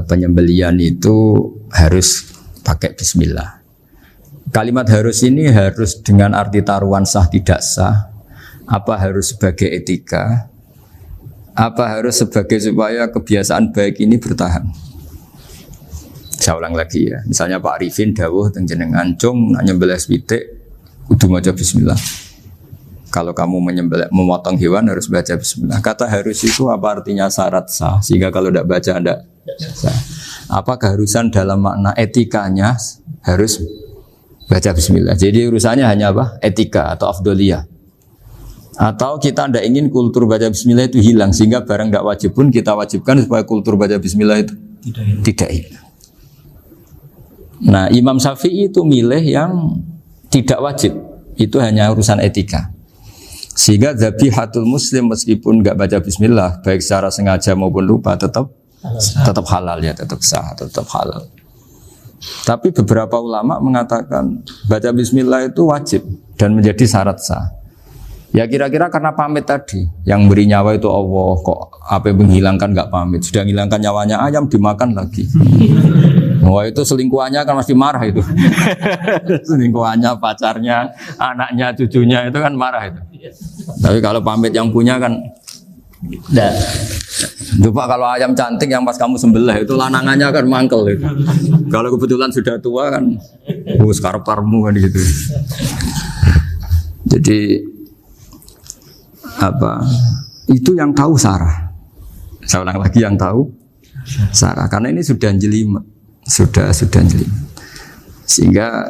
penyembelian itu harus pakai bismillah. Kalimat harus ini harus dengan arti taruhan sah tidak sah, apa harus sebagai etika, apa harus sebagai supaya kebiasaan baik ini bertahan. Saya ulang lagi ya, misalnya Pak Arifin dawuh teng jenengan cung nak nyembelih pitik kudu maca bismillah. Kalau kamu memotong hewan harus baca bismillah. Kata harus itu apa artinya syarat sah? Sehingga kalau tidak baca tidak sah. Apa keharusan dalam makna etikanya harus baca bismillah. Jadi urusannya hanya apa? Etika atau afdoliyah. Atau kita tidak ingin kultur baca bismillah itu hilang. Sehingga barang tidak wajib pun kita wajibkan supaya kultur baca bismillah itu tidak hilang. Nah, Imam Syafi'i itu milih yang tidak wajib. Itu hanya urusan etika. Sehingga zabihatul muslim meskipun enggak baca bismillah baik secara sengaja maupun lupa tetap halal ya, tetap sah, tetap halal. Tapi beberapa ulama mengatakan baca bismillah itu wajib dan menjadi syarat sah. Ya kira-kira karena pamit tadi, yang beri nyawa itu Allah, kok apa yang menghilangkan enggak pamit, sudah menghilangkan nyawanya ayam dimakan lagi. Wah itu selingkuhannya kan pasti marah itu. Selingkuhannya, pacarnya, anaknya, cucunya itu kan marah itu. Tapi kalau pamit yang punya kan dah. Coba kalau ayam cantik yang pas kamu sembelih itu lanangannya kan mangkel itu. Kalau kebetulan sudah tua kan sekarep-karepmu kan gitu. Jadi apa? Itu yang tahu Sarah. Saya ulang lagi yang tahu Sarah karena ini sudah jelimet. Sudah jelimet. Sehingga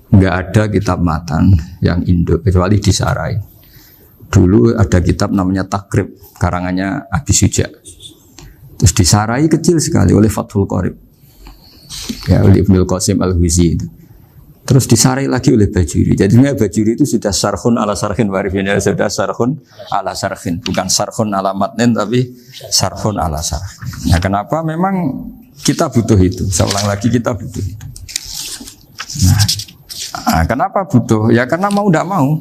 enggak ada kitab matan yang Indo kecuali disarai. Dulu ada kitab namanya Takrib, karangannya Abi Suja. Terus disarai kecil sekali oleh Fathul Qorib. Ya, oleh Ibnul Qasim Al-Huzi itu. Terus disarai lagi oleh Bajuri. Jadinya Bajuri itu sudah sarhun ala sarhin warifin, sudah sarhun ala sarhin, bukan sarhun ala matnin tapi sarhun ala sarhin. Nah, kenapa memang kita butuh itu? Saya ulang lagi, kita butuh itu. Nah, kenapa butuh? Ya karena mau tidak mau.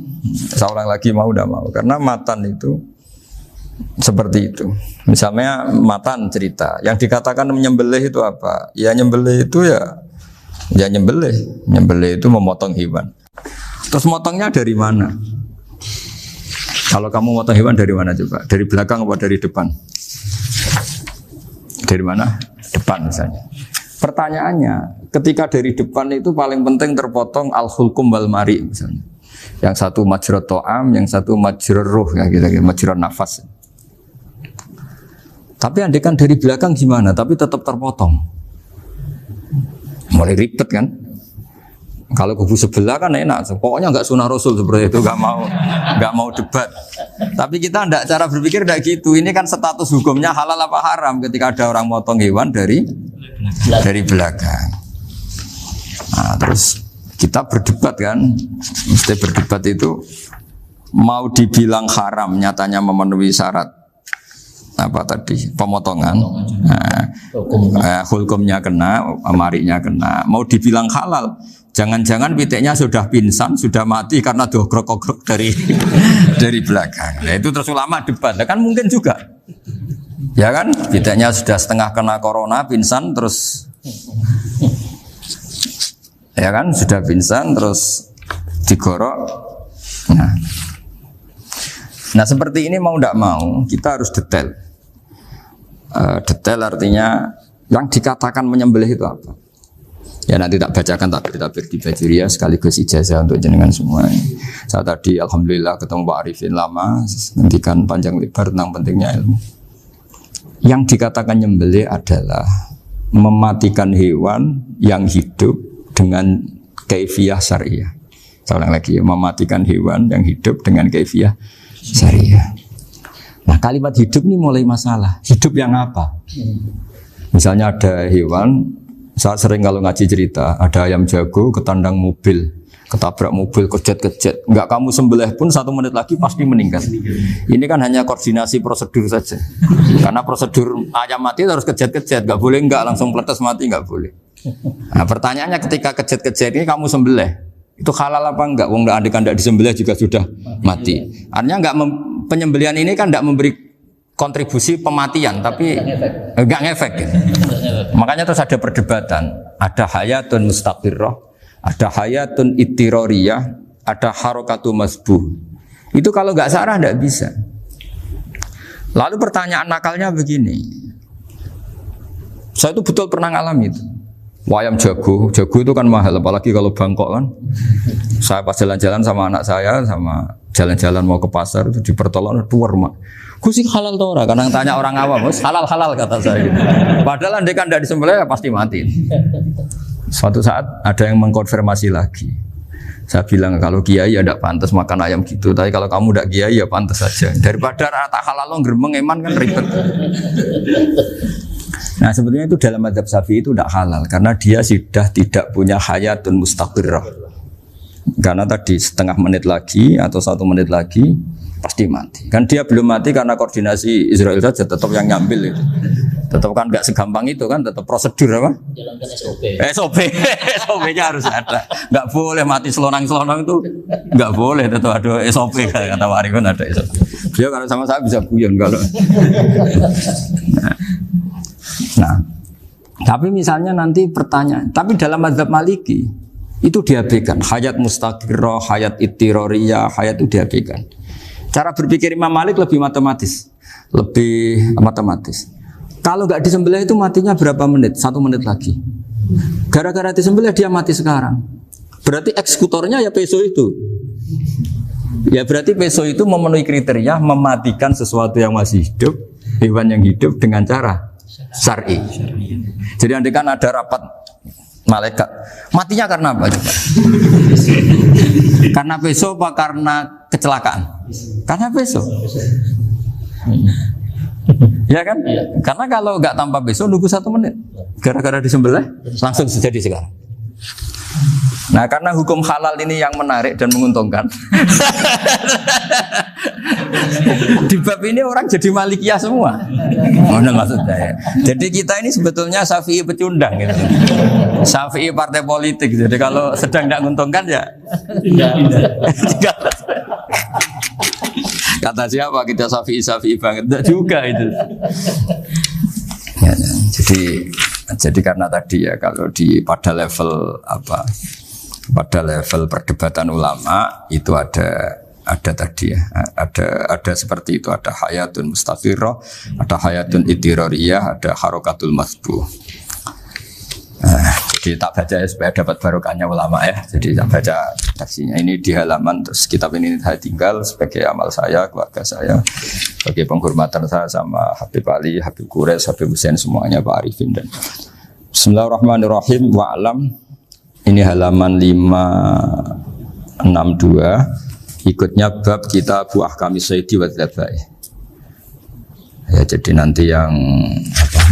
Saya ulang lagi, mau tidak mau. Karena matan itu seperti itu. Misalnya matan cerita, yang dikatakan menyembelih itu apa? Ya nyembelih itu ya nyembelih. Nyembelih itu memotong hewan. Terus motongnya dari mana? Kalau kamu motong hewan dari mana coba? Dari belakang atau dari depan? Dari mana? Depan misalnya. Pertanyaannya, ketika dari depan itu paling penting terpotong al-hulkum wal mari misalnya. Yang satu majrur to'am, yang satu majrur ruh ya gitu, majrur nafas. Tapi andekan dari belakang gimana? Tapi tetap terpotong. Mulai ribet kan? Kalau kubu sebelah kan enak, pokoknya nggak sunah Rasul seperti itu, nggak mau debat. Tapi kita tidak, cara berpikir tidak gitu. Ini kan status hukumnya halal apa haram ketika ada orang motong hewan dari belakang. Nah, terus kita berdebat kan, mesti berdebat itu mau dibilang haram, nyatanya memenuhi syarat apa tadi pemotongan. Nah, hukumnya kena, amarinya kena. Mau dibilang halal, jangan-jangan pitiknya sudah pingsan, sudah mati karena dogrok-ogrok dari belakang. Nah, itu terus ulama debat. Nah, kan mungkin juga. Ya kan, pitiknya sudah setengah kena corona, pingsan terus. Ya kan, sudah pingsan terus digorok. Nah, seperti ini mau tidak mau kita harus detail. Detail artinya yang dikatakan menyembelih itu apa? Ya nanti tak bacakan tabir-tabir di Bajiria sekaligus ijazah untuk jenengan semua. Saya tadi alhamdulillah ketemu Pak Arifin lama, ngendikan panjang lebar tentang pentingnya ilmu. Yang dikatakan menyembelih adalah mematikan hewan yang hidup dengan kaifiyah syariah. Saya ulang lagi, mematikan hewan yang hidup dengan kaifiyah syariah. Nah, kalimat hidup ini mulai masalah. Hidup yang apa? Misalnya ada hewan, saya sering kalau ngaji cerita, ada ayam jago ketandang mobil, ketabrak mobil, kejet-kejet. Enggak kamu sembelih pun 1 menit lagi pasti meninggal. Ini kan hanya koordinasi prosedur saja. Karena prosedur ayam mati harus kejet-kejet, enggak boleh enggak langsung peletes mati, enggak boleh. Nah, pertanyaannya ketika kejet-kejet ini kamu sembelih, itu halal apa enggak? Wong andekan enggak disembelih juga sudah mati. Artinya enggak penyembelihan ini kan enggak memberi kontribusi pematian tapi enggak ngefek gitu. Makanya terus ada perdebatan, ada hayatun mustaqirrah, ada hayatun ittirariyah, ada harokatu masbuh. Itu kalau enggak sarah enggak bisa. Lalu pertanyaan nakalnya begini, saya itu betul pernah ngalami itu. Wayam jago itu kan mahal, apalagi kalau Bangkok kan. Saya pas jalan-jalan sama anak saya, sama jalan-jalan mau ke pasar itu di pertolongan tuar mak. Kusik halal tuh orang, kadang tanya orang awam, halal kata saya. Gitu. Padahal andai kan tidak disembelih ya pasti mati. Suatu saat ada yang mengkonfirmasi lagi. Saya bilang kalau kiai ya tidak pantas makan ayam gitu, tapi kalau kamu tidak kiai ya pantas saja. Daripada rata halal lo geremeng eman kan ribet. Nah sebetulnya itu dalam mazhab Syafi'i itu tidak halal karena dia sudah tidak punya hayatun mustaqirrah. Karena tadi setengah menit lagi atau 1 menit lagi pasti mati. Kan dia belum mati karena koordinasi Israel saja, tetap yang nyambil itu. Tetap kan nggak segampang itu kan, tetap prosedur apa? Jalankan SOP. SOP-nya harus ada. Nggak boleh mati selonang-selonang itu, nggak boleh. Tetap ada SOP kata Warifun ada SOP. Dia kalau sama saya bisa guyon kalau. Nah, tapi misalnya nanti pertanyaan, tapi dalam mazhab Maliki itu diabaikan, hayat mustaqirrah, hayat ittirariyah, hayat itu diabaikan. Cara berpikir Imam Malik lebih matematis. Kalau nggak disembelih itu matinya berapa menit? 1 menit lagi. Gara-gara disembelih dia mati sekarang. Berarti eksekutornya ya peso itu. Ya berarti peso itu memenuhi kriteria mematikan sesuatu yang masih hidup, hewan yang hidup dengan cara syar'i. Jadi andai kan ada rapat malaikat, matinya karena apa coba? Karena peso apa karena kecelakaan? Karena peso. Ya kan? Karena kalau nggak tanpa peso nunggu 1 menit, gara-gara disembelih langsung terjadi sekarang. Nah karena hukum halal ini yang menarik dan menguntungkan. Di bab ini orang jadi Malikiyah semua. Mana maksudnya ya? Jadi kita ini sebetulnya Syafi'i pecundang gitu. Syafi'i partai politik. Jadi kalau sedang tidak menguntungkan ya kata siapa kita Syafi'i banget? Tidak juga itu. Ya, jadi karena tadi ya kalau pada level perdebatan ulama itu ada tadi ya, ada seperti itu, ada hayatun mustaqirrah, ada hayatun ittirariyah, ada harokatul masbuh. Jadi tak baca ya supaya dapat barokahnya ulama ya. Jadi tak baca taksinya ini di halaman, terus kitab ini saya tinggal sebagai amal saya, keluarga saya, sebagai penghormatan saya sama Habib Ali, Habib Qures, Habib Hussein semuanya, Pak Arifin dan Bismillahirrahmanirrahim. Wa'alam, ini halaman 562, ikutnya bab kita buah kami Sayyidi wa Dzabai. Ya, jadi nanti yang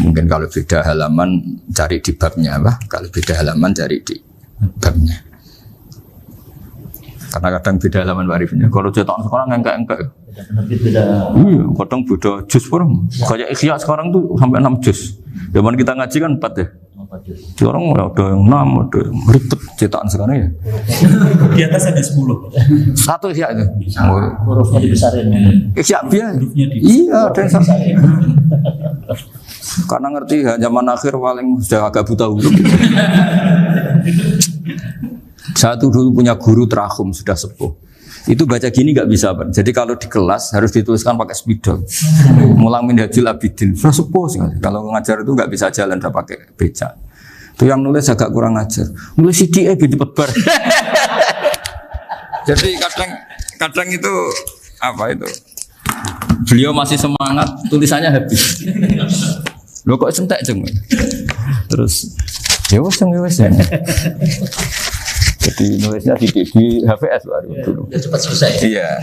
mungkin kalau beda halaman cari di babnya kalau beda halaman cari di babnya. Karena kadang beda halaman Arifin. Kalau cetakan sekarang enggak. Beda. Iya, kadang beda juz pun. Kayak Ikhya sekarang tuh sampai 6 juz. Zaman kita ngaji kan 4 ya. Sekarang ada yang 6, ada yang ribet cetakan sekarang ya. Di atas ada 10. Satu Ikhya itu. Hurufnya dibesarin. Ikhya biar. Iya, ada yang sama. Karena ngerti zaman akhir paling sudah agak buta huruf. Saya tuh dulu punya guru terakhum sudah sepuh. Itu baca gini nggak bisa, Pak. Jadi kalau di kelas harus dituliskan pakai spidol. Mulang Minhajul Abidin, sudah sepuh sekali. Kalau ngajar itu nggak bisa jalan, udah pakai becak. Itu yang nulis agak kurang ajar. Nulis CDE binti pebar. Jadi kadang itu itu. Beliau masih semangat, tulisannya habis. Loh kok sentek ceng. Terus ya wes. Jadi nulisnya di HVS baru dulu. Ya cepat selesai. Iya.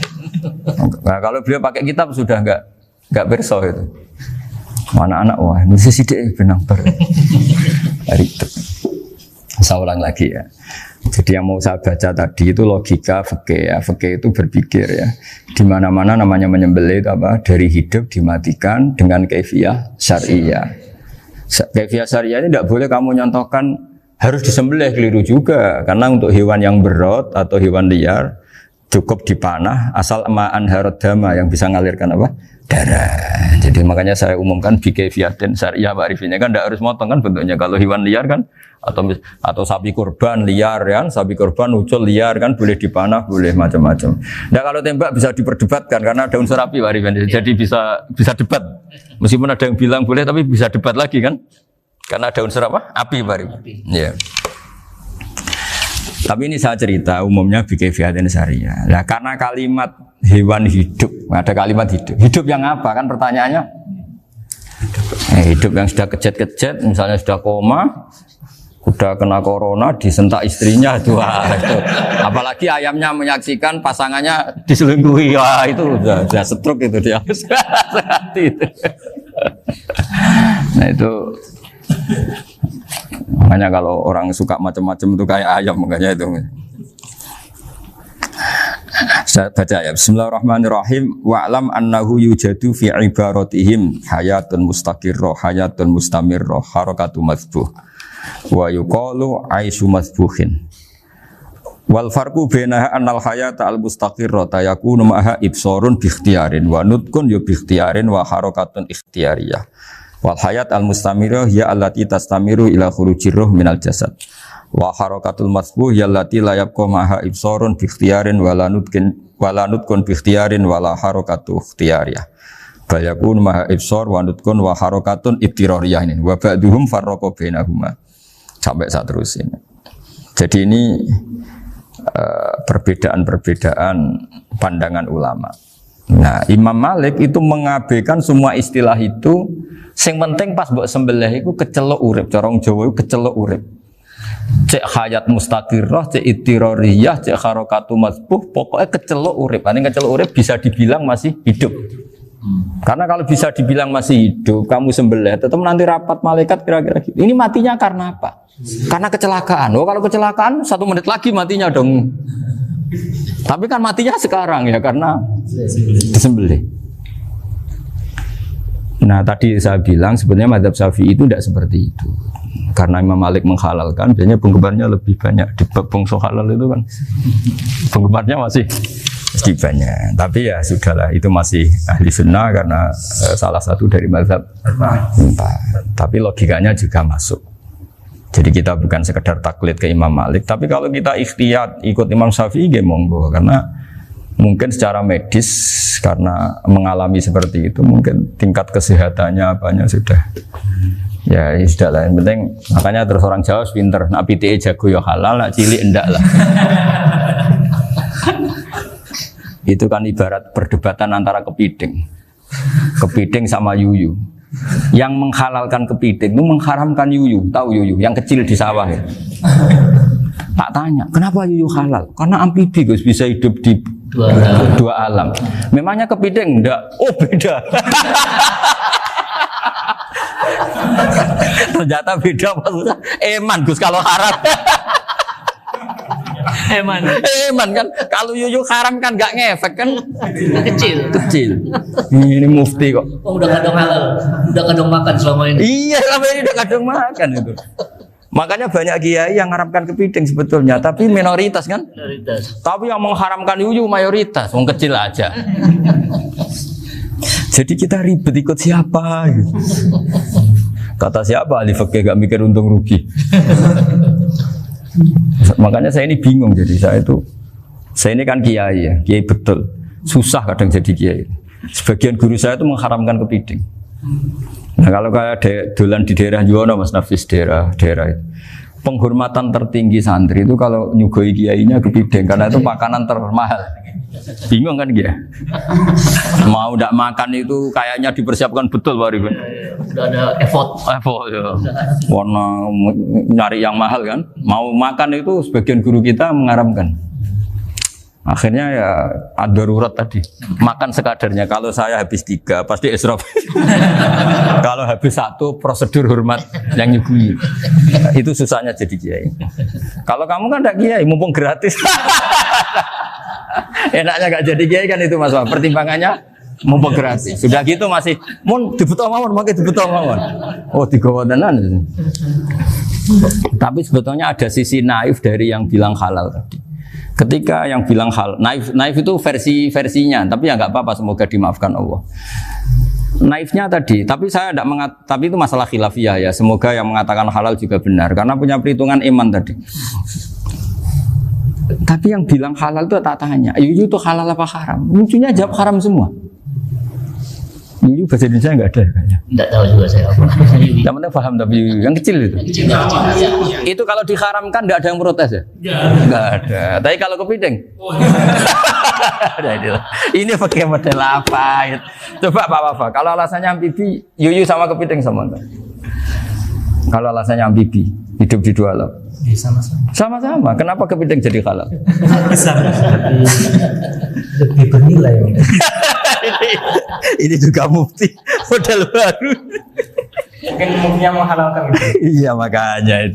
Nah kalau beliau pakai kitab sudah enggak berso itu. Anak-anak wah nulis sidik benang ber. Ribet. Saya ulang lagi ya. Jadi yang mau saya baca tadi itu logika fikih ya. Fikih itu berpikir ya. Di mana-mana namanya menyembelih itu dari hidup dimatikan dengan kaifiyah syariah. Kaifiyah syariah ini tidak boleh kamu nyontohkan harus disembelih, keliru juga. Karena untuk hewan yang berot atau hewan liar cukup dipanah asal ma'an harodama yang bisa mengalirkan darah. Jadi makanya saya umumkan bikaifiyatin syariah Pak Arifin kan tidak harus motong kan bentuknya. Kalau hewan liar kan atau sapi kurban liar kan, sapi kurban ucul liar kan boleh dipanah, boleh macam-macam. Nah kalau tembak bisa diperdebatkan karena ada unsur api Pak Arifin. Jadi bisa debat. Meskipun ada yang bilang boleh tapi bisa debat lagi kan. Karena ada unsur apa? Api Pak Arifin. Iya. Tapi ini saya cerita umumnya bikaifiyatin syariah. Nah karena kalimat hewan hidup, ada kalimat hidup. Hidup yang apa kan pertanyaannya? Hidup yang sudah kejet-kejet, misalnya sudah koma, sudah kena corona, disentak istrinya itu. Apalagi ayamnya menyaksikan pasangannya diselingkuhi, wah itu sudah stroke itu dia. Nah itu. Makanya kalau orang suka macam-macam itu kayak ayam makanya itu. Saya baca ya. Bismillahirrahmanirrahim. Wa'lam annahu yujadu fi ibaratihim hayatun mustaqirrah, hayatun mustamirrah, harakatu madhbuh. Wa yuqalu aisyu madhbuhin. Wal farqu bainaha annal hayata al mustaqirrah yakunu ma'ha ibsarun bi ikhtiyarin wa nutqun yu bi ikhtiyarin wa harakatun ikhtiyariyah. Wal hayat al mustamirah ya allati tastamiru ila khurujir ruh minal jasad. Wa harakatul masbuh ya allati la yabqa maha ibsarun bi ikhtiyarin wala nutqun bi ikhtiyarin wala harakatu ikhtiyariyah. Bayakun maha ibsar wa nutqun wa harakatun ibtirariyah ini. Wa ba'duhum farraqa bainahuma. Sampai saat terus ini. Jadi ini perbedaan-perbedaan pandangan ulama. Nah, Imam Malik itu mengabaikan semua istilah itu. Sing penting pas mbok sembelih iku kecelok urip, cara wong Jawa iku kecelok urip. Cek hayat mustaqirrah, cek ittirariyah, cek harakatu masbuh, pokoknya kecelok urip. Ane kecelok urip bisa dibilang masih hidup. Karena kalau bisa dibilang masih hidup, kamu sembelih, tetap nanti rapat malaikat kira-kira gitu. Ini matinya karena apa? Karena kecelakaan. Oh, kalau kecelakaan 1 menit lagi matinya dong. Tapi kan matinya sekarang ya karena disembelih. Nah tadi saya bilang sebenarnya mazhab Syafi'i itu tidak seperti itu. Karena Imam Malik menghalalkan, biasanya penggemarnya lebih banyak. Di bab bongso halal itu kan penggemarnya masih banyak. Tapi ya sudahlah, itu masih ahli sunnah karena salah satu dari mazhab. Tapi logikanya juga masuk. Jadi kita bukan sekedar taklid ke Imam Malik, tapi kalau kita ikhtiyat ikut Imam Syafi'i ya monggo, karena mungkin secara medis karena mengalami seperti itu mungkin tingkat kesehatannya apanya sudah ya sudah lah, yang penting makanya terus orang Jawa pinter nak PTE jago ya halal, nak cilik enggak lah. Itu kan ibarat perdebatan antara kepiting sama yuyu. Yang menghalalkan kepiting itu mengharamkan yuyu. Tahu yuyu yang kecil di sawah ya? Tak tanya, kenapa yuyu halal? Karena amfibi Gus, bisa hidup di dua alam. Memangnya kepiting enggak? Oh beda. Ternyata beda maksudnya. Eman Gus kalau haram. Eman kan, kalau yuyu haram kan enggak ngefek kan? Kecil. Ini mufti kok. Oh udah kadang halal, udah kadang makan selama ini. Iya selama ini udah kadang makan itu. Makanya banyak kiai yang mengharamkan kepiting sebetulnya, tapi minoritas kan? Minoritas. Tapi yang mengharamkan yuyu mayoritas, wong kecil aja. Jadi kita ribet ikut siapa? Gitu. Kata siapa? Ahli fikih gak mikir untung rugi. Makanya saya ini bingung, jadi saya ini kan kiai ya, kiai betul. Susah kadang jadi kiai. Sebagian guru saya itu mengharamkan kepiting. Nah kalau kayak dolan di daerah Juwono Mas Nafis daerah itu, penghormatan tertinggi santri itu kalau nyugoi kiainya kepiting karena itu makanan termahal. Bingung kan dia? Mau tidak makan itu kayaknya dipersiapkan betul Pak Rifan. Sudah ada effort ya. Warna nyari yang mahal kan. Mau makan itu sebagian guru kita mengharamkan. Akhirnya ya darurat tadi. Makan sekadarnya. Kalau saya habis 3 pasti israf. Kalau habis 1 prosedur hormat yang nyugui. Itu susahnya jadi kiai. Kalau kamu kan tidak kiai, mumpung gratis. Enaknya gak jadi kiai kan itu Mas. Pertimbangannya mumpung gratis. Sudah gitu masih mun dibutuh mawon, makai dibutuh mawon. Oh digawa tenan. Tapi sebetulnya ada sisi naif dari yang bilang halal tadi. Ketika yang bilang hal naif itu versinya, tapi ya nggak apa-apa, semoga dimaafkan Allah. Naifnya tadi, tapi tapi itu masalah khilafiyah ya. Semoga yang mengatakan halal juga benar, karena punya perhitungan iman tadi. Tapi yang bilang halal itu tak tanya, itu halal apa haram? Lucunya jawab haram semua. Yuyu bahasa Indonesia nggak ada kayaknya. Nggak tahu juga saya apa. Yang penting paham tapi yang kecil itu. Itu kalau diharamkan nggak ada yang protes ya? Nggak ada. Tapi kalau kepiting? Ini pakai model apa? Coba Pak Wafa. Kalau alasannya amfibi, yuyu sama kepiting sama enggak? Kalau alasannya amfibi, hidup di dua alam. Sama-sama. Sama-sama. Kenapa kepiting jadi halal? Besar. Lebih bernilai. Ini juga mufti model baru. Mungkin muftinya menghalalkan itu. Iya makanya.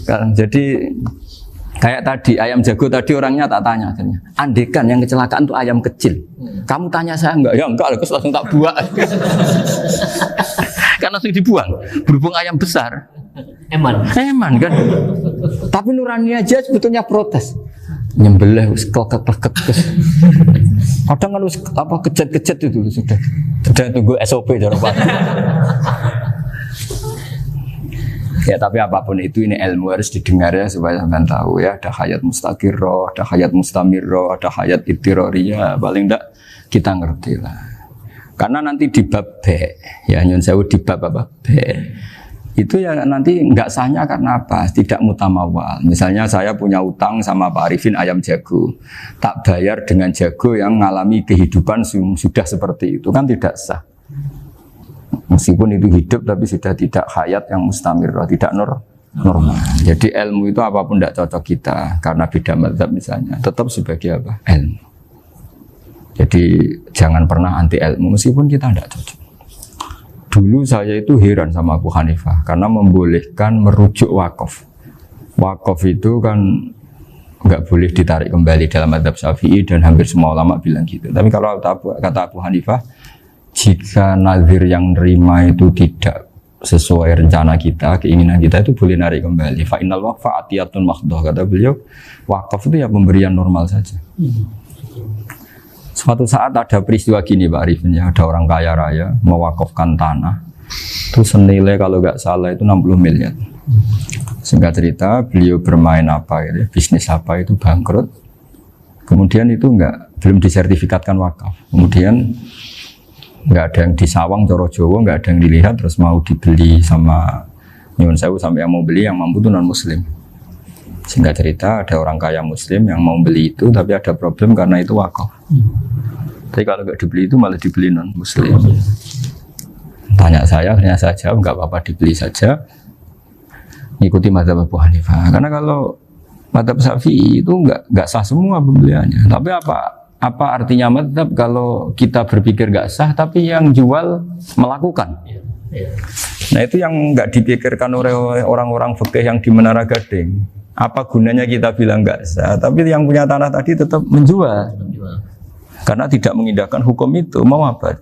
Kan jadi kayak tadi ayam jago tadi orangnya tak tanya akhirnya. Andekan yang kecelakaan itu ayam kecil. Kamu tanya saya enggak? Ya enggak, aku langsung tak buang. Kan langsung dibuang. Berhubung ayam besar. Eman kan. Tapi nurani aja sebetulnya protes. Nyembelih klek-klek. Kadang kan apa kejat-kejat itu sudah tunggu SOP cara Pak. Ya tapi apapun itu ini ilmu harus didengar ya supaya sampean tahu ya, ada hayat mustaqirrah, ada hayat mustamirrah, ada hayat ittirariyah, paling enggak kita ngerti lah. Karena nanti di bab B ya nyun sewu di bab apa B itu ya nanti nggak sahnya karena apa? Tidak mutamawal. Misalnya saya punya utang sama Pak Arifin ayam jago, tak bayar dengan jago yang mengalami kehidupan sudah seperti itu kan tidak sah. Meskipun itu hidup tapi sudah tidak hayat yang mustamirrah, tidak normal. Jadi ilmu itu apapun tidak cocok kita karena beda mazhab misalnya, tetap sebagai apa? Ilmu. Jadi jangan pernah anti ilmu meskipun kita tidak cocok. Dulu saya itu heran sama Abu Hanifah karena membolehkan merujuk wakaf. Wakaf itu kan nggak boleh ditarik kembali dalam mazhab Syafi'i dan hampir semua ulama bilang gitu. Tapi kalau kata Abu Hanifah, jika nazir yang nerima itu tidak sesuai rencana kita, keinginan kita itu boleh narik kembali. Fa innal waqfa atiyatun mahdhah, kata beliau, wakaf itu ya pemberian normal saja. Suatu saat ada peristiwa gini Pak Arifin ya, ada orang kaya raya mewakafkan tanah itu senilai kalau nggak salah itu 60 miliar. Singkat cerita beliau bermain apa gitu, bisnis apa itu bangkrut. Kemudian itu belum disertifikatkan wakaf. Kemudian nggak ada yang disawang coro Jawa, nggak ada yang dilihat, terus mau dibeli sama nyuwun sewu sampai yang mau beli yang mampu itu non muslim. Singkat cerita ada orang kaya muslim yang mau beli itu tapi ada problem karena itu wakaf. Tapi kalau nggak dibeli itu malah dibeli non muslim. Tanya saya, akhirnya saya jawab nggak apa-apa dibeli saja. Ikuti mazhab Abu Hanifah. Karena kalau mazhab Syafi'i itu nggak sah semua pembeliannya. Tapi apa artinya mazhab kalau kita berpikir nggak sah tapi yang jual melakukan? Nah itu yang nggak dipikirkan oleh orang-orang fikih yang di Menara Gading. Apa gunanya kita bilang nggak sah, tapi yang punya tanah tadi tetap menjual. Karena tidak mengindahkan hukum itu, mau apa?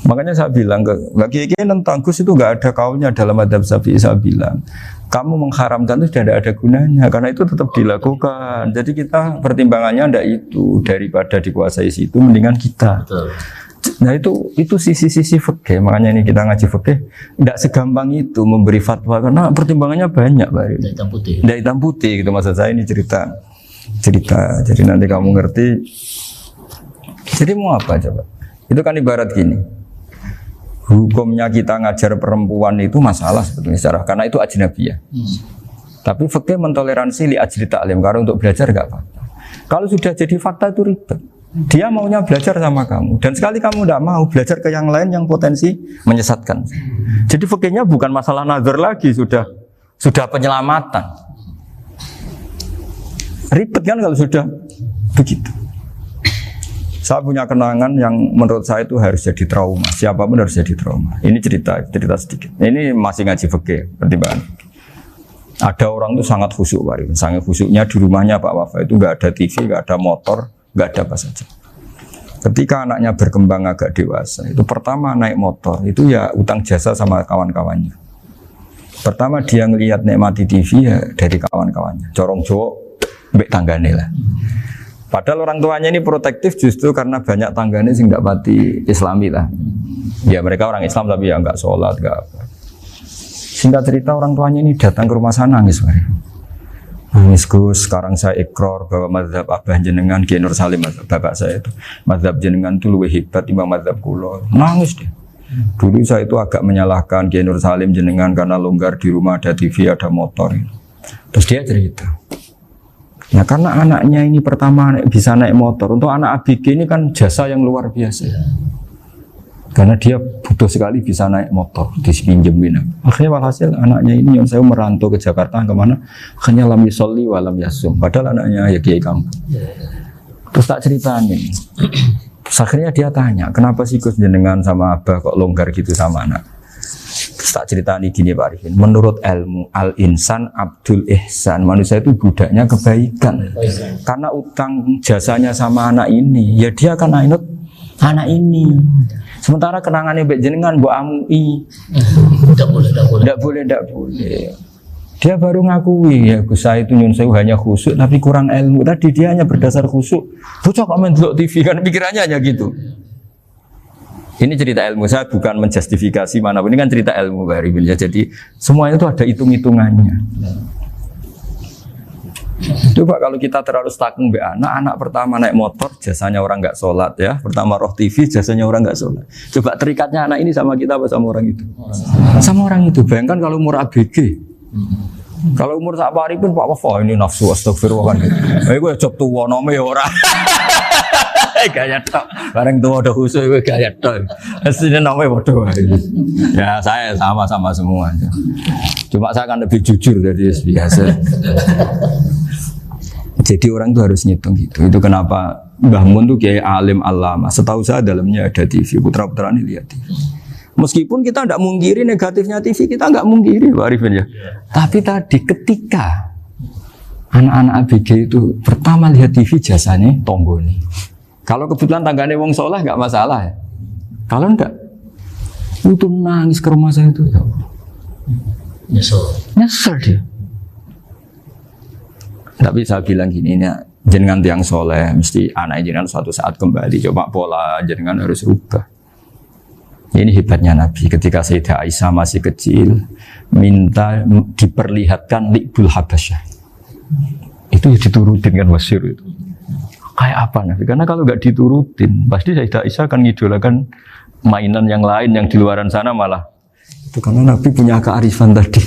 Makanya saya bilang ke Mbak Kiai tentang Gus itu nggak ada kaulnya dalam adab Syafi'i. Saya bilang, kamu mengharamkan itu sudah tidak ada gunanya, karena itu tetap dilakukan. Jadi kita pertimbangannya tidak itu, daripada dikuasai situ, mendingan kita. Betul. Nah itu sisi-sisi fikih. Makanya ini kita ngaji fikih tidak segampang itu memberi fatwa karena pertimbangannya banyak Pak. Hitam putih. Tidak hitam putih gitu maksud saya, ini cerita. Jadi nanti kamu ngerti. Jadi mau apa coba? Itu kan ibarat gini. Hukumnya kita ngajar perempuan itu masalah sebetulnya secara karena itu ajnabiyah. Tapi fikih mentoleransi li ajli ta'lim karena untuk belajar enggak apa-apa. Kalau sudah jadi fakta itu ribet. Dia maunya belajar sama kamu dan sekali kamu tidak mau belajar ke yang lain yang potensi menyesatkan. Jadi fikihnya bukan masalah nazar lagi, sudah penyelamatan. Ribet kan kalau sudah begitu. Saya punya kenangan yang menurut saya itu harus jadi trauma. Siapapun harus jadi trauma. Ini cerita sedikit. Ini masih ngaji fikih pertimbangan. Ada orang itu sangat khusyuk, Pak. Sangat khusyuknya di rumahnya Pak Wafa itu nggak ada TV, nggak ada motor, nggak ada apa saja. Ketika anaknya berkembang agak dewasa, itu pertama naik motor, itu ya utang jasa sama kawan-kawannya. Pertama dia ngelihat nikmati TV ya dari kawan-kawannya. Corong Jawa mbek tanggane lah. Padahal orang tuanya ini protektif justru karena banyak tanggane sing ndak pati Islami lah. Ya mereka orang Islam tapi ya enggak sholat, enggak apa. Singkat cerita orang tuanya ini datang ke rumah saya nangis. Nangis Gus, sekarang saya ikrar bahwa mazhab Abah jenengan Kiai Nur Salim, bapak saya itu mazhab jenengan itu lebih hebat timbang mazhab kula. Nangis dia. Dulu saya itu agak menyalahkan Kiai Nur Salim jenengan karena longgar di rumah ada TV, ada motor. Terus dia cerita. Ya karena anaknya ini pertama bisa naik motor. Untuk anak ABG ini kan jasa yang luar biasa. Karena dia butuh sekali bisa naik motor, dipinjemin. Akhirnya walhasil anaknya ini yang saya merantau ke Jakarta kemana? Akhirnya lam yusolli wa lam yasum. Padahal anaknya ya kiai kampung. Terus tak ceritain. Terus akhirnya dia tanya, kenapa sih Gus jenengan sama Abah kok longgar gitu sama anak? Terus tak ceritain gini Pak Arifin. Menurut ilmu al-insan abdul ihsan, manusia itu budaknya kebaikan. Karena utang jasanya sama anak ini, ya dia akan ainut anak ini. Sementara kenangannya mbek jenengan mbok amui. Tidak boleh. Dia baru ngakui ya Gus saya itu nyun sewu hanya khusyuk tapi kurang ilmu. Tadi dia hanya berdasar khusyuk. Bocah kok main delok TV kan pikirannya hanya gitu. Ini cerita ilmu, saya bukan menjustifikasi manapun. Ini kan cerita ilmu Pak Arifin ya. Jadi semuanya itu ada hitung-hitungannya. Coba kalau kita terlalu stakung be anak pertama naik motor jasanya orang nggak sholat ya, pertama roh TV jasanya orang nggak sholat. Coba terikatnya anak ini sama kita apa sama orang itu? Sama orang itu. Bayangkan kalau umur ABG, kalau umur sak pari pun Pak Wafa ini nafsu astagfirullah kan. Gue coba tua nome orang. Gaya tok, bareng tua udah khusus gue gaya tok. Aslinya namanya bodoh. Ya saya sama semua. Cuma saya akan lebih jujur dari biasa. Jadi orang itu harus ngitung gitu. Itu kenapa Mbah Mun tuh kiai alim alama. Setahu saya dalamnya ada TV. Putra-putra ini lihat TV. Meskipun kita tidak mungkiri negatifnya TV, kita nggak mungkiri Pak Arifin ya. Tapi tadi ketika anak-anak ABG itu pertama lihat TV jasanya tonggoni. Kalau kebetulan tanggane wong soleh nggak masalah ya. Kalau enggak, itu nangis ke rumah saya itu ya. Nyesel dia. Tapi saya bilang gini, ini jenengan tiang soleh, mesti anak jenengan suatu saat kembali. Coba pola jenengan harus rubah. Ini hebatnya Nabi. Ketika Sayyidah Aisyah masih kecil, minta diperlihatkan Li'bul Habasyah. Itu diturutin kan wasyir itu. Kayak apa Nabi? Karena kalau nggak diturutin, pasti Sayyidah Aisyah akan ngidolakan mainan yang lain yang di luaran sana malah. Itu karena Nabi punya kearifan tadi.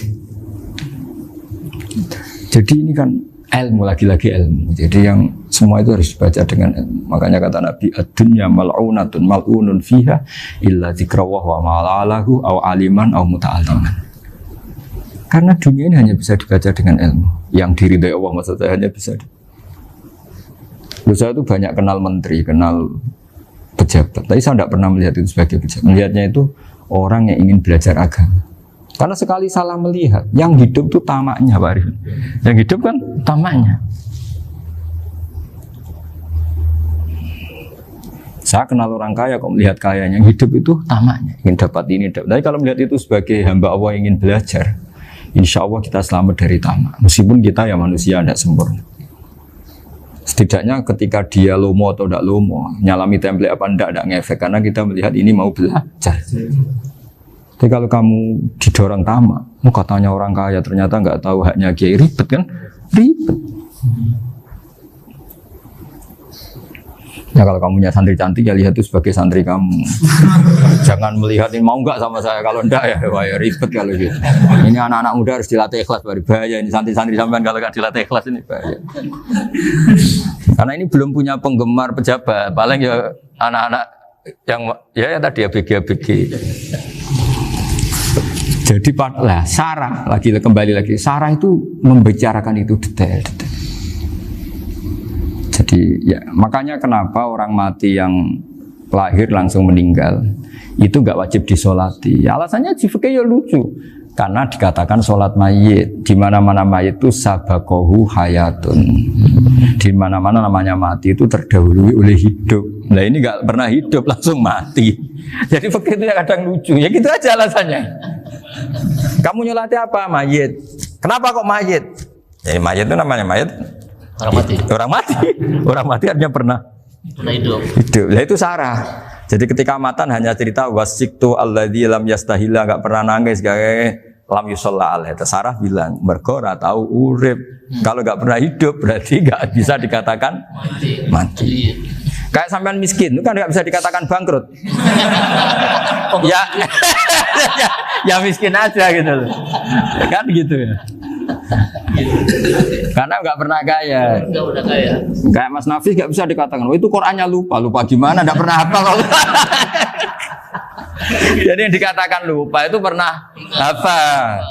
Jadi ini kan ilmu, lagi-lagi ilmu. Jadi yang semua itu harus dibaca dengan ilmu. Makanya kata Nabi, ad-dunya mal'unatun mal'unun fiha illa dzikrawah wa ma'alahu aw aliman aw muta'alliman. Karena dunia ini hanya bisa dibaca dengan ilmu. Yang diridai Allah maksudnya hanya bisa. Saya itu banyak kenal menteri, kenal pejabat. Tapi saya tidak pernah melihat itu sebagai pejabat. Melihatnya itu orang yang ingin belajar agama. Karena sekali salah melihat, yang hidup itu tamaknya Pak Arifin. Yang hidup kan tamaknya. Saya kenal orang kaya kok melihat kayanya, yang hidup itu tamaknya, ingin dapat ini, dapat. Tapi kalau melihat itu sebagai hamba Allah yang ingin belajar, insya Allah kita selamat dari tamak. Meskipun kita ya manusia tidak sempurna. Setidaknya ketika dia lomo atau tidak lomo, nyalami template apa tidak ngefek, karena kita melihat ini mau belajar. Tapi kalau kamu didorong tamak, katanya orang kaya ternyata nggak tahu haknya kiai, ribet kan? Ribet. Ya kalau kamu punya santri cantik ya lihat itu sebagai santri kamu. Jangan melihat ini mau nggak sama saya, kalau enggak ya wah ya ribet kalau gitu. Ini anak-anak muda harus dilatih ikhlas, baru bahaya ini santri-santri sampean kalau nggak dilatih ikhlas ini bahaya. Karena ini belum punya penggemar pejabat, paling ya anak-anak yang ya tadi ABG. Jadi lah Sarah kembali lagi Sarah itu membicarakan itu detail. Jadi ya makanya kenapa orang mati yang lahir langsung meninggal itu nggak wajib disolati. Alasannya fikih ya lucu. Karena dikatakan sholat mayit, di mana-mana mayit itu sabakohu hayatun, di mana-mana namanya mati itu terdahului oleh hidup. Nah ini nggak pernah hidup langsung mati. Jadi fikih itu kadang lucu. Ya gitu aja alasannya. Kamu nyolati apa? Mayit. Kenapa kok mayit? Jadi mayit itu namanya mayit Orang mati. Orang mati. Orang mati artinya pernah hidup. hidup. Nah itu sarah. Jadi ketika matan hanya cerita wasiktu alladzi lam yastahila, enggak pernah nangis, lam yusalla alaihi. Sarah bilang mergo ora tahu urip. Kalau enggak pernah hidup berarti enggak bisa dikatakan mati. Kayak sampean miskin itu kan enggak bisa dikatakan bangkrut. ya, ya miskin aja gitu loh. Kan gitu ya. Karena nggak pernah kaya. Nggak pernah kaya. Kayak Mas Nafis nggak bisa dikatakan, oh itu Qurannya lupa gimana? Nggak pernah hafal. Jadi yang dikatakan lupa itu pernah hafal.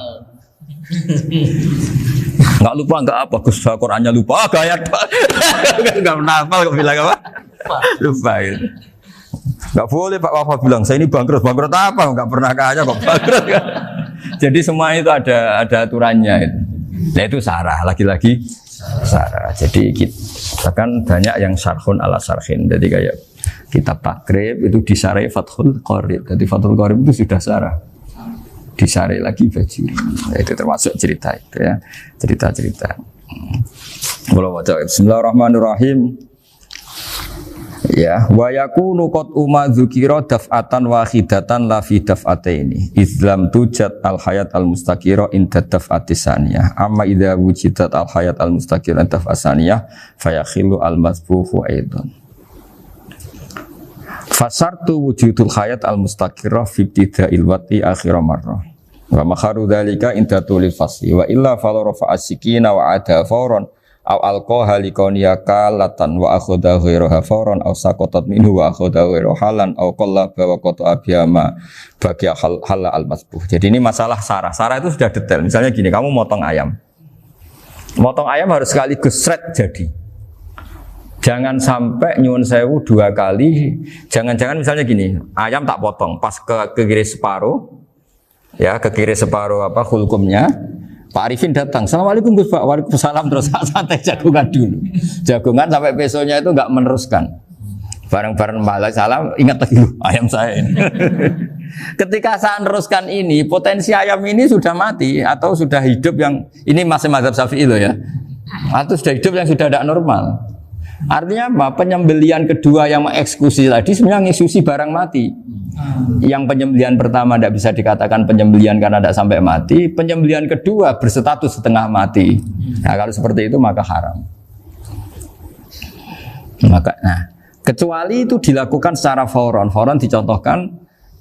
Nggak lupa nggak apa, Gus Qurannya lupa, gaya nggak pernah hafal, kok bilang apa? Lupa gitu. Nggak boleh Pak Wafa bilang saya ini bangkrut apa? Nggak pernah kaya kok bangkrut kan? Jadi semua itu ada aturannya itu. Nah itu sarah, lagi-lagi sarah. Jadi kita kan banyak yang syarhun ala syarhin. Jadi kayak kitab takrib itu disarai Fathul Qorib. Jadi Fathul Qorib itu sudah sarah. Disarai lagi Bajuri. Nah, itu termasuk cerita itu ya. Cerita-cerita. Bismillahirrahmanirrahim. Ya, wa yakunu qad umma dzukira daf'atan wahidatan la fi daf'ataini. Islam tujad al hayat al mustaqira inda daf'ati saniyah. Amma idza wujidat al hayat al mustaqira inda daf'ati saniyah fayakhilu al masbuhu aidan. Fasartu wujudul hayat al mustaqira fi ibtida'il wati akhir marrah. Wa makharu dzalika inda tulil fasli wa illa fala rafa'a sikina wa ada fawran aw alqaha liqaniya kalatan wa akhadha ghayraha fawran aw saqatat minhu wa akhadha ghayraha halan aw qallaba wa qata'a biyama bagi hal al masbuh. Jadi ini masalah sarah. Sarah itu sudah detail. Misalnya gini, kamu motong ayam. Motong ayam harus sekaligus shred jadi. Jangan sampai nyuwun sewu 2 kali. Jangan-jangan misalnya gini, ayam tak potong pas ke kiri separuh. Ya, ke kiri separuh apa hulkumnya. Pak Arifin datang, Assalamualaikum Gus Pak, waalaikumsalam, terus santai jagungan dulu. Jagungan sampai besoknya itu enggak meneruskan. Bareng-bareng balik salam, ingat lagi ayam saya ini. Ketika saya meneruskan ini, potensi ayam ini sudah mati atau sudah hidup yang ini masih mazhab Syafi'i loh ya. Atau sudah hidup yang sudah tidak normal. Artinya apa? Penyembelian kedua yang mengeksekusi tadi sebenarnya mengeksekusi barang mati. Yang penyembelian pertama tidak bisa dikatakan penyembelian karena tidak sampai mati. Penyembelian kedua berstatus setengah mati. Nah kalau seperti itu maka haram. Kecuali itu dilakukan secara fauron. Fauron dicontohkan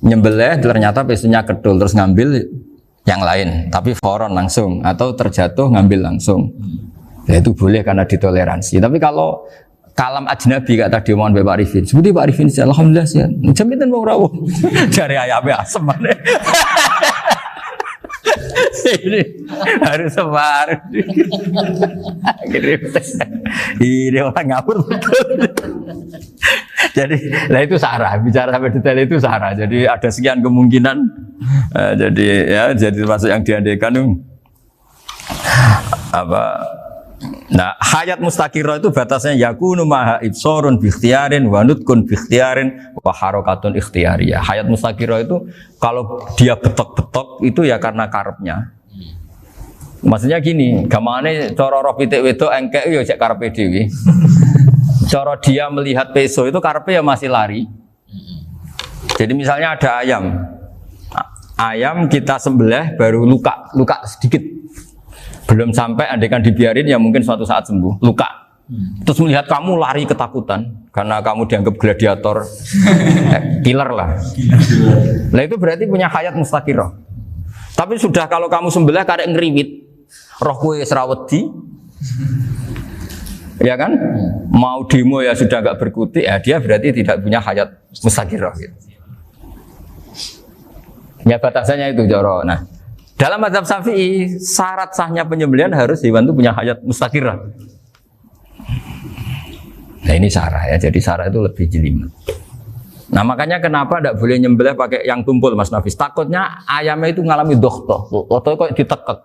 nyembelih ternyata pesunya kedul terus ngambil yang lain. Tapi fauron langsung atau terjatuh ngambil langsung. Ya, itu boleh karena ditoleransi. Tapi kalau kalam ajnabi kata tadi mohon Pak Arifin. Seperti Pak Arifin alhamdulillah sih. Jaminan mau rawuh. Cari ayamnya asem mana. Ini harus sebar. Ini orang ngawur betul. Jadi, lah itu sarah. Bicara sampai detail itu sarah. Jadi ada sekian kemungkinan. Jadi ya, jadi termasuk yang diandaikan apa? Nah, hayat mustaqirah itu batasnya yakunu maha ibsorun bi ikhtiarin wa nutqun bi ikhtiarin wa harakatun ikhtiyariyah. Hayat mustaqirah itu kalau dia betok-betok itu ya karena karepnya. Maksudnya gini, gamane cara roh pitik wedok engkek yo cek karepe dhewe. Cara dia melihat peso itu karepe ya masih lari. Jadi misalnya ada ayam. Ayam kita sembelih baru luka sedikit. Belum sampai andaikan dibiarin ya mungkin suatu saat sembuh, luka. Terus melihat kamu lari ketakutan karena kamu dianggap gladiator, killer lah. Nah itu berarti punya hayat mustaqirah. Tapi sudah kalau kamu sembelih karek ngeriwit, roh kowe serawedi, ya kan? Mau demo ya sudah agak berkutik, ya dia berarti tidak punya hayat mustaqirah. Gitu. Ya batasannya itu Joro. Nah. Dalam mazhab Syafi'i, syarat sahnya penyembelihan harus hewan itu punya hayat mustaqirah. Nah ini sarah ya, jadi sarah itu lebih jelimet. Nah makanya kenapa tidak boleh nyembelih pakai yang tumpul Mas Nafis? Takutnya ayamnya itu ngalami dohtoh, atau kok ditekek.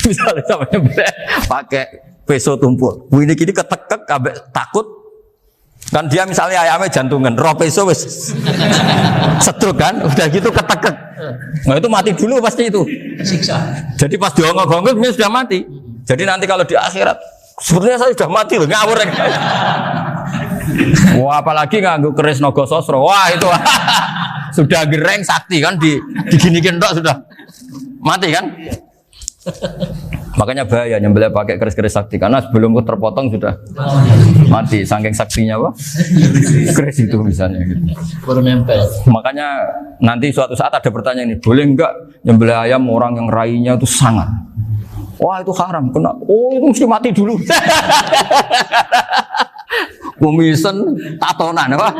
Misalnya sama nyembelih pakai peso tumpul, ini kini ketekek, takut. Kan dia misalnya ayamnya jantungan, roh peso wis setruk kan, udah gitu ketekek. Nah itu mati dulu pasti itu. Siksa. Jadi pas diongok-ongok dia sudah mati. Jadi nanti kalau di akhirat, sepertinya saya sudah mati loh, ngawur. Wah, apalagi nganggo keris naga sosro. Wah, itu sudah gereng sakti kan diginikin tok sudah mati kan? Makanya bahaya nyembelih pakai keris-keris sakti karena sebelum terpotong sudah mati saking saktinya apa? Keris itu misalnya gitu. Baru nempel. Makanya nanti suatu saat ada pertanyaan ini, boleh enggak nyembelih ayam orang yang rainya itu sangat? Wah, itu haram. Kena. Oh, itu mesti mati dulu. Kumisen tatonan apa?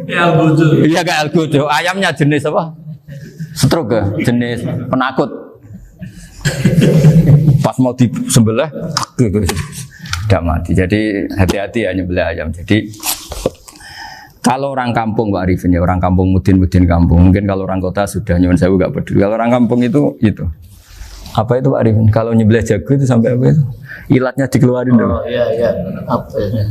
Ya bodoh. Iya kayak algojo. Ayamnya jenis apa? Stroke ya? Jenis penakut. Pas mau disembelih, tidak mati. Jadi hati-hati ya nyembelih ayam. Jadi kalau orang kampung Pak Arifin ya, orang kampung mudin kampung. Mungkin kalau orang kota sudah nyuwun sewu nggak peduli. Kalau orang kampung itu. Apa itu Pak Arifin? Kalau nyembelih jago itu sampai apa itu? Ilatnya dikeluarin dong. Oh iya. Apa ya?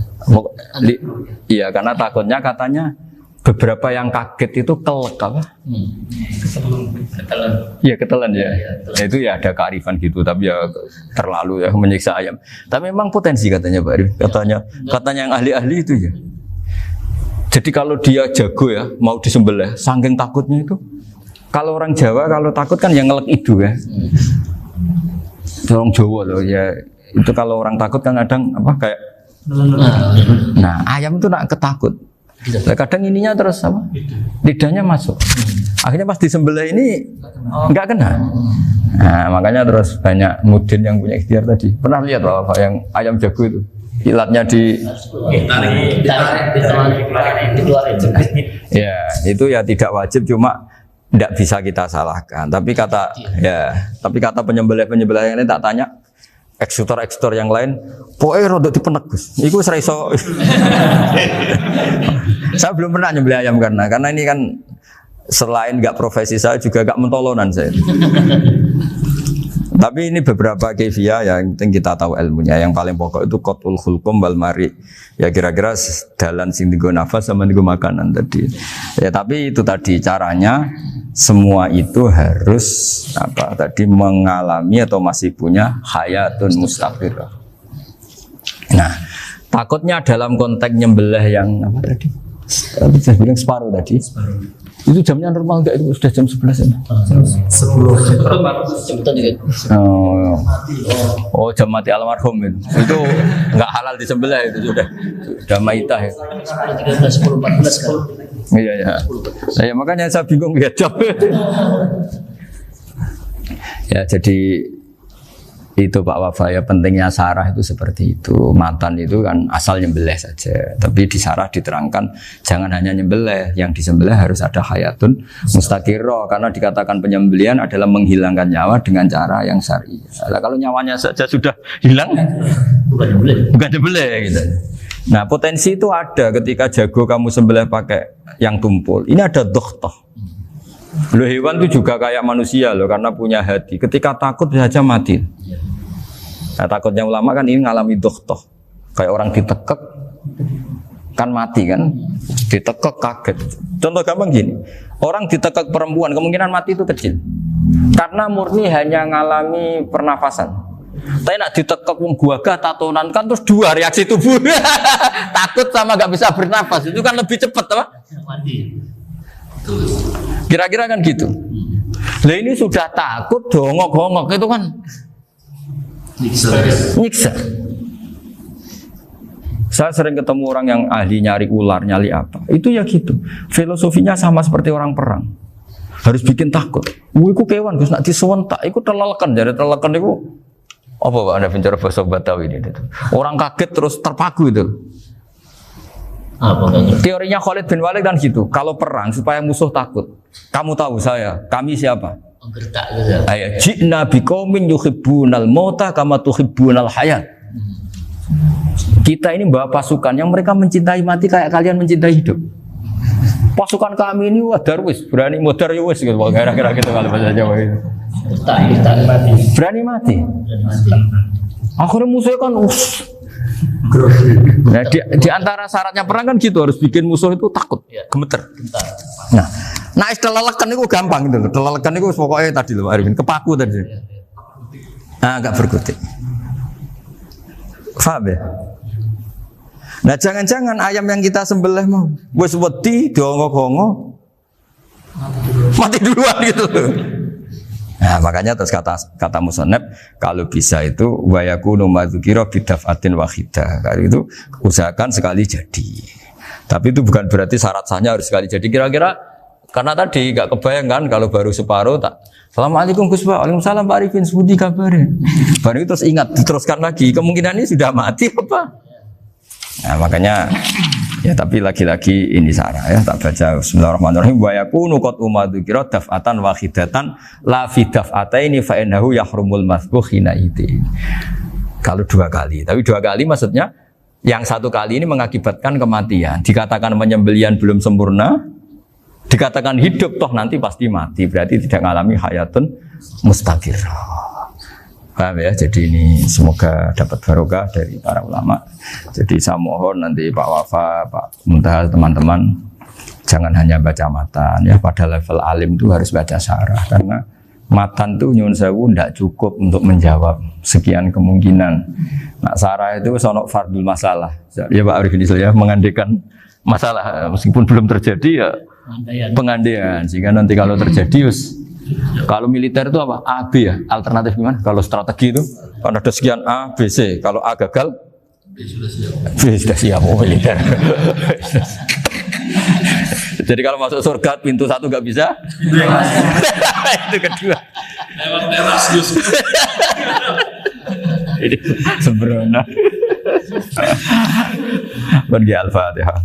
Iya, karena takutnya katanya beberapa yang kaget itu kelek apa? Ketelan. Iya ketelan ya. Ya itu ya ada kearifan gitu, tapi ya terlalu ya menyiksa ayam. Tapi memang potensi katanya Pak Arifin. Katanya yang ahli-ahli itu ya. Jadi kalau dia jago ya, mau disembelih, saking takutnya itu. Kalau orang Jawa kalau takut kan yang ngelek idu ya. Orang Jawa loh ya. Itu kalau orang takut kan kadang apa kayak. Nah ayam itu nak ketakut. Kadang ininya terus apa? Lidahnya masuk. Akhirnya pas disembelih ini nggak kena. Nah makanya terus banyak mudin yang punya ikhtiar tadi. Pernah lihat Bapak yang ayam jago itu? Ilatnya dikeluarin. Ya itu ya tidak wajib, cuma tidak bisa kita salahkan. Tapi kata penyembelih yang ini tak tanya eksekutor yang lain, pokoknya rodok dipenek Gus. Iku seraiso. Saya belum pernah nyembelih ayam karena ini kan selain nggak profesi saya juga nggak mentolonan saya. Tapi ini beberapa kefiah yang penting kita tahu ilmunya. Yang paling pokok itu qatul khulqum wal mari. Ya kira-kira dalan sing dienggo nafas sama dienggo makanan tadi. Ya tapi itu tadi caranya semua itu harus apa tadi mengalami atau masih punya hayatun mustaqirah. Nah, takutnya dalam konteks nyembelih yang apa tadi? Saya bilang separuh tadi. Itu jamnya normal enggak, itu sudah jam 11 ya? 10. Sebutan juga. Oh, jam mati almarhum itu. Itu enggak halal disembelih itu sudah maitah ya. 13, 10, 14 kan. Iya. Ya makanya saya bingung ya jam. Ya jadi itu Pak Wafa ya, pentingnya sarah itu seperti itu. Matan itu kan asal nyembelih saja, tapi di sarah diterangkan jangan hanya nyembelih, yang disembelih harus ada hayatun mustaqirah, karena dikatakan penyembelihan adalah menghilangkan nyawa dengan cara yang syar'i. Nah, kalau nyawanya saja sudah hilang bukan nyembelih gitu. Nah potensi itu ada ketika jago kamu sembelih pakai yang tumpul. Ini ada dokhtoh. Loh, hewan itu juga kayak manusia loh, karena punya hati. Ketika takut bisa saja mati. Nah, takutnya ulama kan ini ngalami dokhtoh. Kayak orang ditekek kan mati kan, ditekek kaget. Contoh gampang gini, orang ditekek perempuan kemungkinan mati itu kecil, karena murni hanya ngalami pernafasan. Tapi nak ditekek wong gagah tatonan kan terus dua reaksi tubuh. Takut sama gak bisa bernafas, itu kan lebih cepat apa? Mati. Kira-kira kan gitu. Lah ini sudah takut dongok-dongok itu kan nyiksa. Saya sering ketemu orang yang ahli nyari ular, nyari apa. Itu ya gitu. Filosofinya sama seperti orang perang. Harus bikin takut. Iku kewan Gus nak disewentak, iku telelekan, jadi telelekan iku apa Pak Anda bicara bahasa Batawi ini? Orang kaget terus terpaku itu. Teorinya Khalid bin Walid kan gitu. Kalau perang supaya musuh takut. Kamu tahu saya, kami siapa? Gertak gitu. Ayat ji'na biqaumin yuhibbunal mauta kama tuhibbunal hayat. Kita ini bawa pasukan yang mereka mencintai mati kayak kalian mencintai hidup. Pasukan kami ini wah darwis, berani modar ya wis gitu. Kira-kira gitu kalau bahasa Jawa itu. Gertak mati. Berani mati. Akhirnya musuhnya kan nah, di antara syaratnya perang kan gitu, harus bikin musuh itu takut, gemeter. Nah istilah lelekan itu gampang gitu. Lelekan itu pokoknya tadi loh Pak Arifin, kepaku tadi. Nah, agak berkutik. Paham ya? Nah jangan-jangan ayam yang kita sembelih mau wis wedi diongok-ongok mati duluan gitu. Nah makanya terus kata musannaf kalau bisa itu wa yakunu madzukira bidafatin wahidah. Kalau itu usahakan sekali jadi. Tapi itu bukan berarti syarat sahnya harus sekali jadi. Kira-kira karena tadi gak kebayang kan kalau baru separuh tak Assalamualaikum Gus Pak, waalaikumsalam Pak Arifin, sebudi kabarin. Baru itu terus ingat diteruskan lagi. Kemungkinan ini sudah mati apa? Nah makanya ya tapi lagi-lagi ini sarah ya tak baca Bismillahirrahmanirrahim wa yakunu qad umadzukira daf'atan wahidatan la fi daf'ataini fa innahu yahrumul masbuh hina itu. Kalau 2 kali, tapi 2 kali maksudnya yang 1 kali ini mengakibatkan kematian. Dikatakan penyembelian belum sempurna, dikatakan hidup toh nanti pasti mati, berarti tidak mengalami hayatun mustaqirrah. Paham ya? Jadi ini semoga dapat barokah dari para ulama. Jadi saya mohon nanti Pak Wafa, Pak Muntaha, teman-teman jangan hanya baca matan ya, pada level alim itu harus baca syarah karena matan itu nyuwun sewu tidak cukup untuk menjawab sekian kemungkinan. Nah syarah itu sono fardul masalah. Ya Pak Arifin ya mengandekan masalah meskipun belum terjadi ya pengandaian sehingga nanti kalau terjadi kalau militer itu apa? A, B ya? Alternatif gimana? Kalau strategi itu kan ada sekian A, B, C. Kalau A gagal, B sudah siap. Oh militer. Jadi kalau masuk surga pintu 1 nggak bisa, itu kedua. Lewat teras Gus. Ini sembrono. Bagi Al-Fatihah.